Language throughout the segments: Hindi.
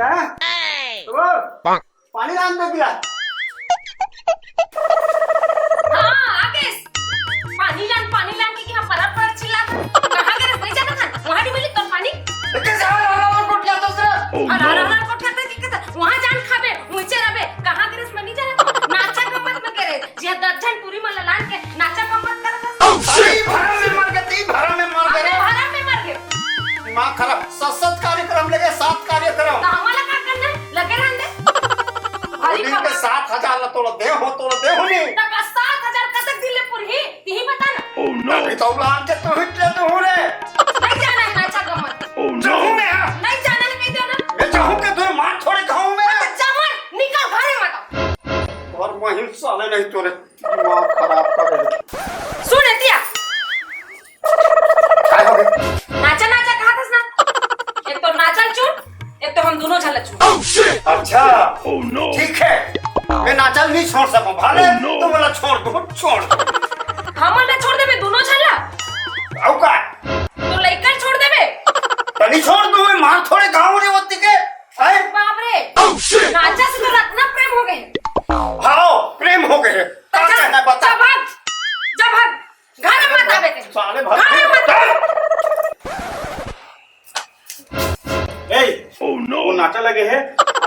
पानी लान दो गिलास। पानी लान की क्या परत पर चिल्ला कहां गए नहीं जाना था वहां नहीं मिली तो पानी कैसे हाल कोट जातो सर अरे कोट जाते की कहता वहां जान खाबे ऊंचे रबे कहां गए में नहीं जाना नाचा गमत में करे जे दर्जन पूरी मन लान के नाचा गमत करत अरे भरा में मर गए भरा में मर गए दिमाग खराब। सत कार्यक्रम लगे 7 कार्यक्रम तो हमारा का करना लगे रहने दिन के 7,000 ला तोड़ दे हो नहीं टका 7,000 कतक दिले पुरही तीही बता ना अभी तो लान के तो हिट ले तो हो रे नहीं जाना है नाचा गमत जाऊं मैं नहीं जाना है कह दो ना मैं जाऊं के तोरे मार थोड़े खाऊं मैं जमन निकल घरे मत और महिम साले नहीं तोरे दिमाग खराब कर दे। सुन एतिया काय हो गए नाचा कहा था ना एक तो नाचल चूट एक तो हम दोनों झलक चूट अच्छा ठीक है मैं नाचल नहीं छोड़ सकूं भले तो बोला छोड़ दो हम ना छोड़ देबे दोनों झला औ का तो लइका छोड़ देबे तनी छोड़ दो मैं मार थोड़े गांव रे होती के है बाप रे नाचा से तो रत्ना प्रेम हो गए हां प्रेम हो गए का कहना बता जब घर मत आवे के साले घर मत ए वो नाचा लगे है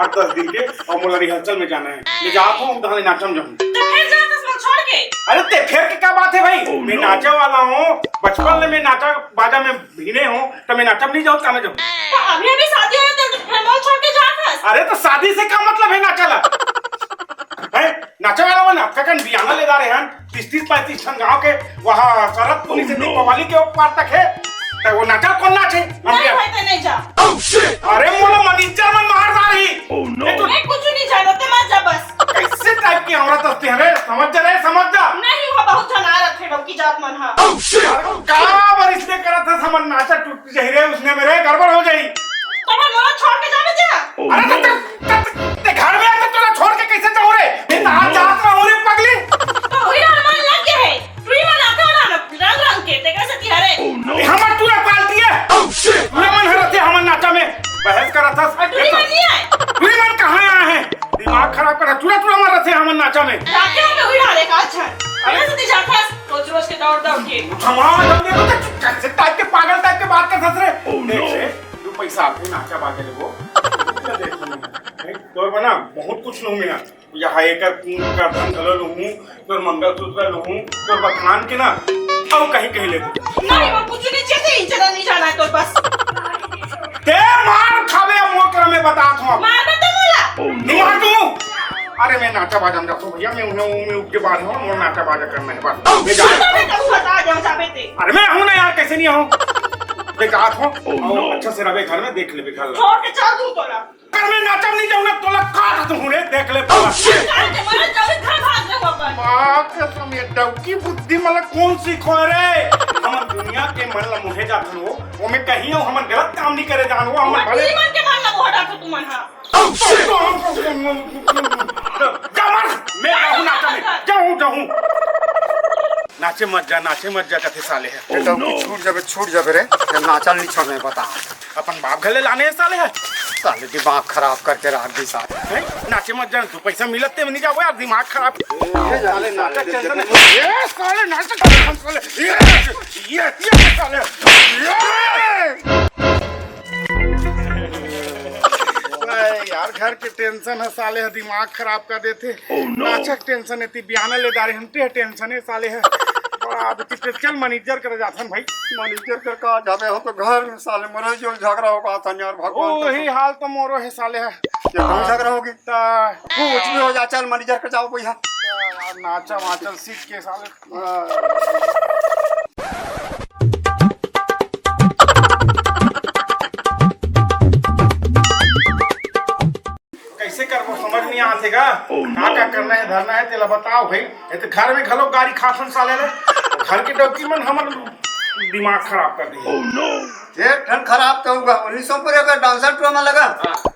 8-10 दिन के और मोला रिहर्सल में जाना है मैं जाता हूं तो नाचम जाऊं तो फिर जा बस छोड़ के अरे ते फिर की क्या बात है भाई मैं नाचे वाला हूं बचपन में मैं नाचा बाजा में भीने हूं तो मैं नाचम नहीं जाऊं कहां में जाऊं अभी शादी हो तो फिर मोल छोड़ के जा बस अरे तो शादी से क्या मतलब है नाचला है नाचे वाला वो नाटक कन बियाना ले जा रहे हैं 30-35 गांव के वहां शरद पुलिस से दीपावली के ऊपर तक है तो वो नाचा कौन नाचे नहीं जा अरे मोला मनीचर में मार रही मैं कुछ नहीं जानते मत जा बस कैसे टाइप की औरत होती है रे समझ जा नहीं वो बहुत जनारत है की जात मन हां का बार इसने करा था समझ नाचा टूट जाई रे उसने मेरे गड़बड़ हो जाई तो मैं मोला छोड़ के जावे जा अरे ते घर में आके तोला छोड़ के कैसे जाऊं रे मैं तो आज जात रहूं रे पगली तो हुई मन लग गए है फ्री में आते हो ना रंग के ते कैसे तिहारे हमर तूने पालती है तूने मन हरते हमर नाचा में बहस करा था फ्री में नहीं आए तूने मन कहां आया है दिमाग खराब करा तूने मारा थे हमर नाचा में रात में हुई हाले का अच्छा अरे से जाता रोज के दौड़ के हमारा जल्दी तो कैसे टाइप के पागल टाइप के बात करत रे देख से तू पैसा आके नाचा बागे वो तोर बना बहुत कुछ लूं मैं यहाँ एक करधन धलो लूं तोर मंगलसूत्र लूं तोर बखान के ना और कहीं ले नहीं वो कुछ नहीं चाहिए इतना नहीं जाना है तो बस ते मार खावे मोकर में बता तू मार तो बोला नहीं मार तू अरे मैं नाचा बाजा में जाता हूं भैया मैं उन्हें उठ के बाद हूं और नाचा बाजा करना है बस मैं जा बता जाओ जाबे ते अरे मैं हूं ना यार कैसे नहीं हूं मैं जात हूं और अच्छा से रवे घर में देख ले घर छोड़ के चल दूं तोला पर मैं नाचम नहीं जाऊंगा तोला काट दूं रे देख ले काट के मारे जाओ घर भाग जाओ अपन मां के समय डौकी बुद्धि मतलब कौन सीखो रे हम दुनिया के मन ला मुहे जात हो वो मैं कहीं हूं हम गलत काम नहीं करे जान वो हम भले मन के मान लगो हटा तो तुम हां कमर मैं कहूं नाचा में जाऊं नाचे मत जा कथे साले है छूट जाबे रे नाचा नहीं छोड़ने पता अपन बाप घले लाने साले है साले दिमाग खराब करके रख दी साले नाचे मत जा तू पैसा मिलते नहीं जाओ यार दिमाग खराब साले नाचा टेंशन है ये साले नाचा साले ये साले यार घर के टेंशन है साले है दिमाग खराब कर देते नाचक टेंशन है बियाना ले दारे हमते टेंशन है साले है चल मैनेजर कर जाथन भाई मैनेजर कर का जाबे हो तो घर में साले मरे जो झगड़ा होगा था यार भगवान वही हाल तो मोरो है साले है क्या झगड़ा होगी ता कुछ भी हो जा चल मैनेजर कर जाओ भैया यार नाचा माचल सीख के साले कैसे करबो समझ नहीं आतेगा का करना है धरना है तेला बताओ भाई ये तो घर में घलो गाड़ी खासन साले रे घर के डॉक्यूमेंट हमर दिमाग खराब कर दी ये ठन खराब तो होगा 1900 पर अगर डांसर ड्रामा लगा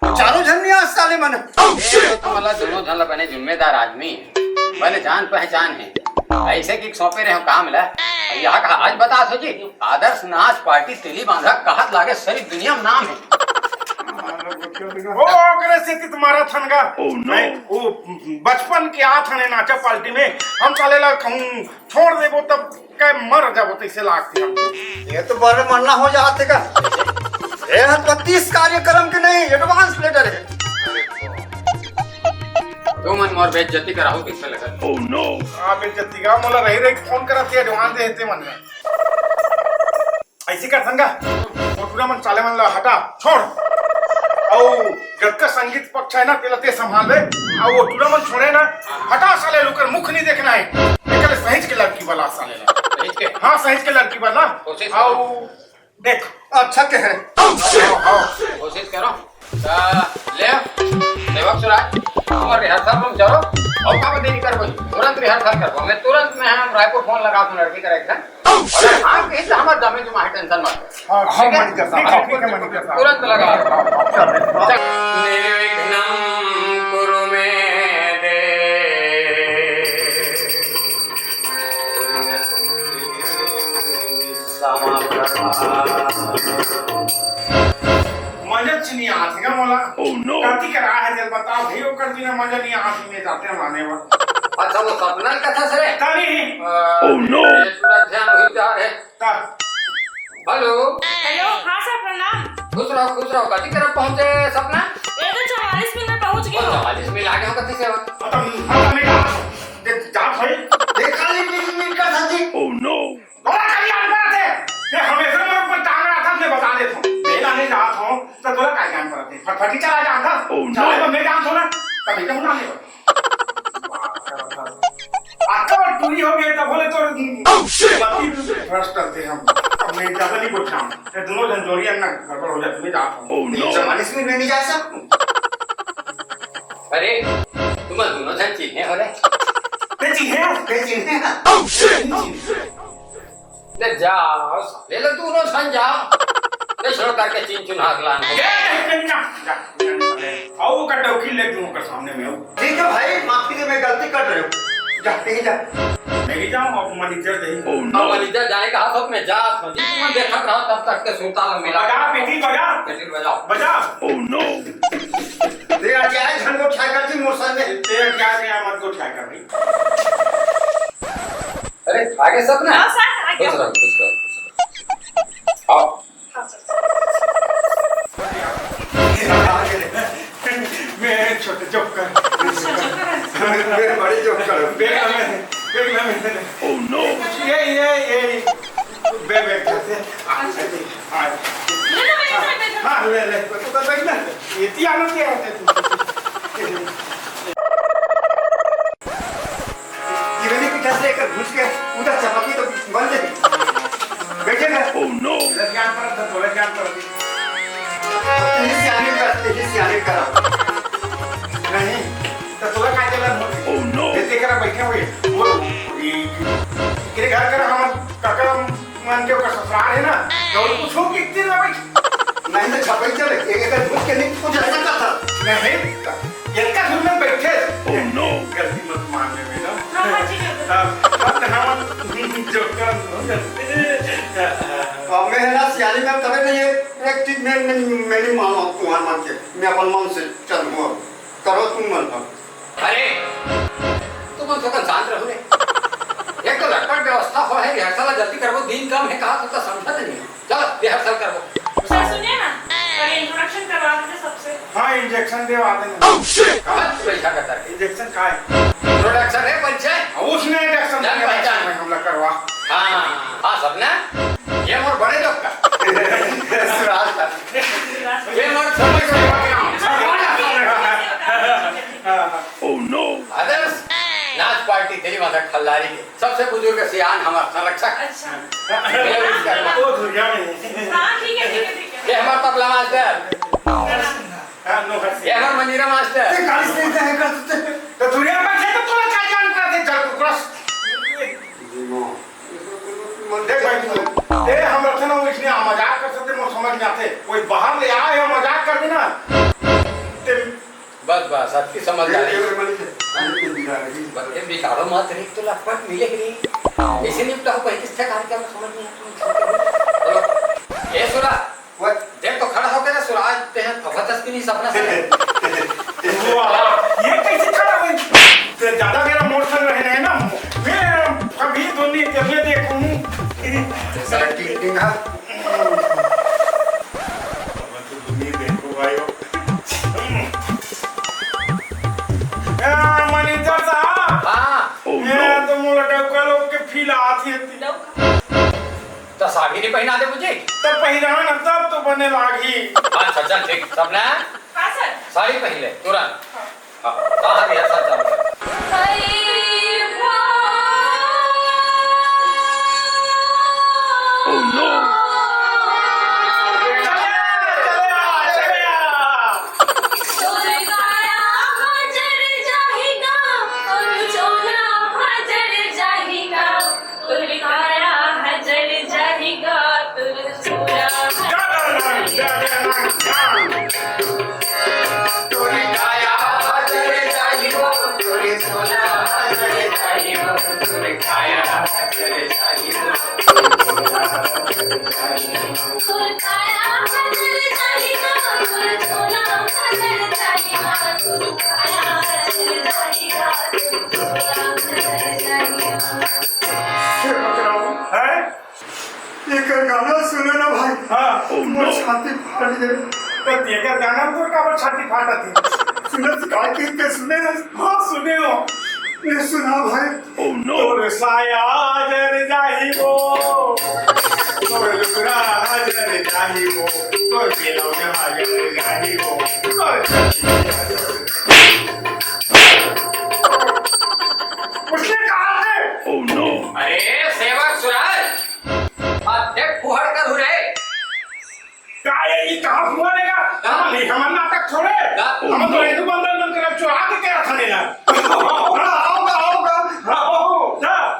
चारों जन नहीं आज साले मन ये तो मला दोनों जन बने जिम्मेदार आदमी बने जान पहचान है ऐसे की सौंपे रहे काम ला यहाँ का आज बता सोची आदर्श नाच पार्टी तिली बांधा कहत लागे सारी दुनिया में नाम है ओ करे से कि तुम्हारा थनगा नहीं वो बचपन के आ थने नाचा पार्टी में हम साले ला कहूं छोड़ देबो तब के मर जाबो तैसे लागती हमको। ये तो बड़े मरना हो जाते का। ये 32 कार्यक्रम के नहीं एडवांस लेटर है। तो मन मोर बेइज्जती कराहू कैसे लगा? ओह नो आप बेइज्जती का मोला रही रही फोन करत है एडवांस देते मन में ऐसी कर संगा और पूरा मन चाले मन ला हटा छोड़ और जब का संगीत पक्ष है ना तेला ते संभाल ले और वो पूरा मन छोड़े ना हटा साले लुकर मुख नहीं देखना है निकल सहेज के लड़की वाला साले ला सहेज के? हाँ सहेज के लड़की वाला कोशिश और देख अच्छा के है। कोशिश करो ले सेवक सुराज और रिहर्सल रूम चलो और काम देरी कर भाई तुरंत रिहर्सल कर मैं तुरंत में हम रायपुर फोन लगा दूं लड़की का एक और हां कहीं हमारा दमे तुम है टेंशन मत हाँ हाँ मणिकर साहब ठीक है मणिकर साहब तुरंत लगा निर्विघ्नं कुरु मे मजा नहीं आती का मोला गलती करा है जब बताओ भाई वो कर दिया मजा नहीं आती में जाते हैं माने वो अच्छा वो सपना कथा से ताली ओह नो तुरंत ध्यान हो जा रहे ता हेलो हेलो हाँ सर प्रणाम। खुश रहो कथी तरफ पहुंचे सपना? ये तो 44 मिनट में पहुंच गए हो। 40 मिनट आगे हो कथी से खत्म मेरा जा भाई देखा नहीं का संजी। ओह नो बड़ा कभी अनपढ़ थे ये हमेशा मेरे ऊपर टांग रहा था मैं बता देता हूं मेरा नहीं रहा था तो तोरा काय काम करते फटफटी चला जाता चला तो मैं जानता हूं ना तभी तो ना ले आका टूरी हो गई तब बोले तो बाकी भ्रष्ट करते हम अब मैं ज्यादा नहीं पूछा ये दोनों जन जोड़ियां ना गड़बड़ हो जाती मैं जाता हूं 44 मिनट में नहीं जा सकता। अरे तुम दोनों जन चीजें हो रहे ते चीजें ले जाओ ले लो दोनों सन जाओ ले छोड़ करके चीन चुन हाथ लाना आओ का डोकी ले दूं कर सामने में आओ ठीक है भाई माफी दे मैं गलती कर रही हूँ। जाते ही जा मैं ही जाऊं अब मैनेजर दे अब मैनेजर जाने का हाथ में जा तुम देखत रहो तब तक के सूता मिला बजा पीटी बजा पेटी बजाओ बजा ओह नो दे आ क्या है झंडो उठा कर दी मोटर में तेरा क्या गया मत को उठा कर भाई अरे आगे सपना हाँ सर आगे खुश रहो आओ मैं छोटे चुप कर मैं बड़ी जोक कर बेग में ओह नो ये बे कैसे हाँ ले तो कर बैठ ना ये ती आनो क्या है गिरनी की छत लेकर घुस के उधर चपकी तो बंद है बैठेगा। ओह नो ज्ञान पर तो थोड़ा ज्ञान पर तेजी से आने करा नहीं तो थोड़ा काय चला ओह नो ये करा बैठे हुए वो तेरे घर कर हम काका मान के का ससुराल है ना तो पूछो कि कितने में बैठ नहीं तो छपई चले एक घुस के नहीं कुछ ऐसा करता नहीं ये का घर में बैठे ओह नो गलती मत मान ले बेटा हाँ जी मत हम जो कर मैं है ना सियाली में कभी नहीं एक चीज मैं नहीं मानो तुम्हार मान के मैं अपन मन से चल हुआ करो तुम मन पर। अरे तुम तो शांत रहो रे एक तो लटपट व्यवस्था हो है रिहर्सल जल्दी करो दिन कम है कहा तो समझा नहीं चलो रिहर्सल करो सर सुनिए ना पहले इंट्रोडक्शन करवा दीजिए सबसे। हाँ इंजेक्शन देवा देना पैसा करता है इंजेक्शन का है इंट्रोडक्शन है परिचय उसने इंजेक्शन जान पहचान में हमला करवा हाँ हाँ सपना ये मोर बड़े लोग का ये मोर छोटे लोग ओह नो आदर्श नाच पार्टी तेरी माता खल्लारी के सबसे बुजुर्ग सियान हमारा संरक्षक अच्छा वो दुनिया में हाँ ठीक है ये हमारा तबला मास्टर हाँ नो ये हमारा मंजीरा मास्टर ते गाली से है करते तो दुनिया में थे तो पूरा क्या जान करते चल क्रॉस देख भाई ये हम रखते ना इसने मजाक कर सकते मुझे समझ में आते कोई बाहर ले आए हो मजाक कर देना बस बस सबकी समझदारी ये बच्चे बिगाड़ो मत रे तो लटपट मिले ही नहीं ऐसे निपटा हो कोई किससे कार्यक्रम समझ नहीं आता चलो ये सुरा वो देख तो खड़ा होकर सुराज ते हैं जबरदस्ती नहीं सपना से ये कैसे खड़ा हुई तो ज्यादा मेरा मोड़ संग रहना है ना मैं कभी दोनों जब मैं देखूं सर टीटिंग है देखो भाई मैनेजर साहब हाँ ये तो मोला डबका लोग के फील आती है तो साड़ी नहीं पहना दे मुझे तब पहिरान अब तब तो बने लागी अच्छा चल ठीक सपना हाँ सर साड़ी पहन ले तुरंत हाँ कहाँ गया सर चल एक गाना सुने ना भाई हाँ मोर छाती फाड़ गए तो देकर गाना तो का छाती फाटा थी सुने गाय के सुने ना हाँ सुने हो ये सुना भाई तोर साया जर जाही वो तोर लुगरा जर जाही वो तोर बेलौना जर जाही वो तोर उसने कहा थे अरे सेवक सुराज देख फुहड़ कर हुए क्या ये कहाँ हुआ रहेगा हम नाटक छोड़े हम तो हिंदू बंदर मन कर चुरा के क्या था लेना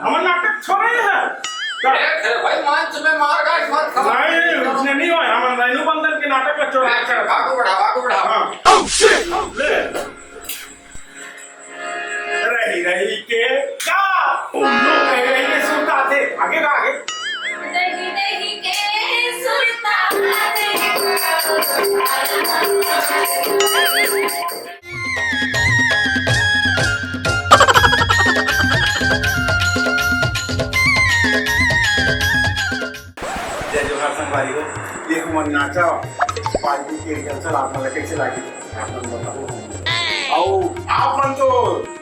हम नाटक छोड़े हैं अरे भाई मंच में मार का इस बात खबर नहीं उसने नहीं हुआ हम हिंदू बंदर के नाटक में चुरा कर भागो बढ़ा ले रही रही के क्या रही रही के सुनता थे आगे का आगे नहीं नहीं के सुनता जय जोहार संगवारी हो ये हम नाचा पार्टी के रिहर्सल आपने कैसे लागी आपने बताओ आओ आप मन तो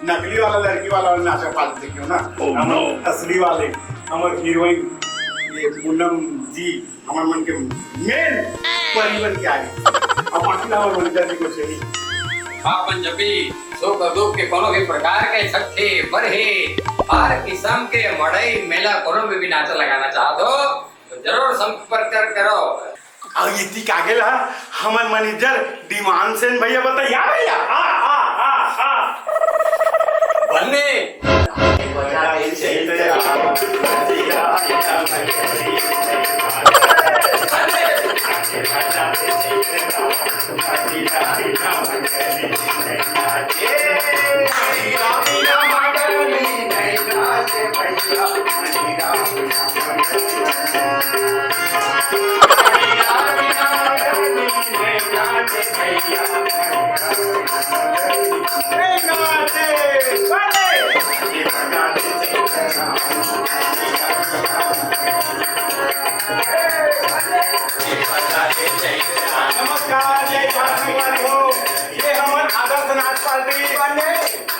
नकली वाला लड़की वाला नाचा पार्टी देखियो ना हम असली वाले हमार हीरोइन ये पूनम जी हमार मन के मेन परिवार के आगे अब बाकी हमार मन जी को चाहिए आप पंजाबी सुख दुख के कोनो भी प्रकार के छठे बरहे हर किस्म के मड़ई मेला कोनो भी नाचा लगाना चाहते हो तो जरूर संपर्क करो और इतनी कागे ला हमार मैनेजर डिमांड सेन भैया बताइए भैया बनने नमस्कार जय भारत हो ये हमारे आदर्श नाच पार्टी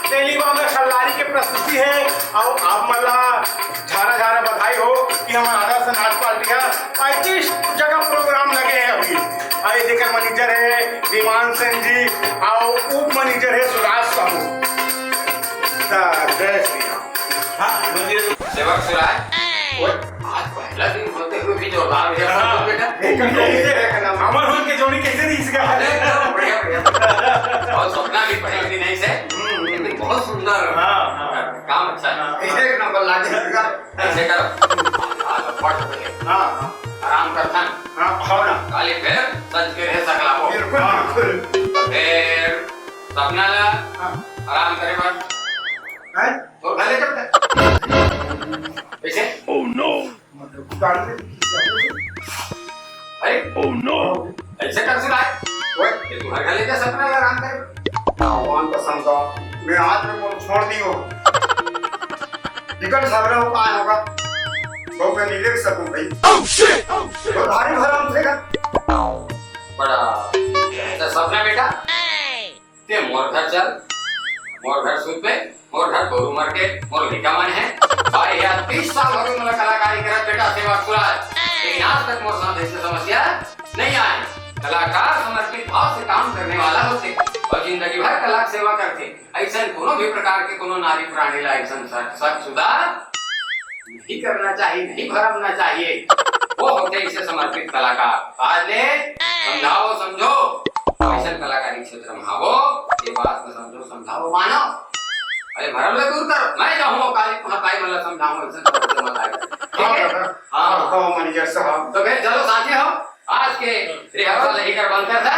टेलीविजन खल्लारी के प्रस्तुति है और आप मला झारा झारा बधाई हो कि हमारा आदर्श नाच पार्टी है 35 जगह प्रोग्राम लगे हैं अभी आई देखकर मैनेजर है विमान सेन जी और उप मैनेजर है सुराज साहू जय श्री राम हाँ सेवक सुराज आज पहला दिन होते हुए भी जोरदार है बेटा अमर होल के जोड़ी कैसे नहीं इसका बढ़िया बढ़िया और सपना भी पहले दिन ऐसे लेकिन बहुत सुंदर काम अच्छा है एक नंबर लागे ऐसे करो आज पढ़ सके आराम कर थन हाँ ना काली फिर सच के रह सकला हो बिल्कुल फिर सपना ला आराम करे बस है तो भले कब ऐसे मतलब काट दे अरे ऐसे कर सुनाए ये तू हर गले के सपना लगा कर भगवान कसम का मैं आज में बोल छोड़ दियो टिकट सामने हो कहाँ होगा तो मैं नहीं देख सकूं भाई तो भारी भरा उठेगा बड़ा तो सपना बेटा ते मोर घर चल मोर घर सूत पे मोर घर गोरू मर के मोर भिका मन है भाई यार 30 साल हो गए मला कलाकारी करत बेटा सेवा सुराज लेकिन आज तक मोर साथ ऐसी समस्या नहीं आई कलाकार समर्पित भाव से काम करने वाला होते और जिंदगी भर कला सेवा करते ऐसा कोनो भी प्रकार के कोनो नारी प्राणी ला ऐसा सच सुधार नहीं करना चाहिए नहीं भरमना चाहिए वो होते इसे समर्पित कलाकार आज ले समझाओ समझो ऐसा कलाकारी क्षेत्र में आवो ये बात में समझो समझाओ मानो अरे भरम ले दूर कर मैं जाऊंगा काली महाकाई मतलब समझाऊंगा ऐसा समझ मत आएगा ठीक है हाँ मैनेजर साहब तो फिर चलो साथी हो आज के रिहर्सल लेकर बंद कर था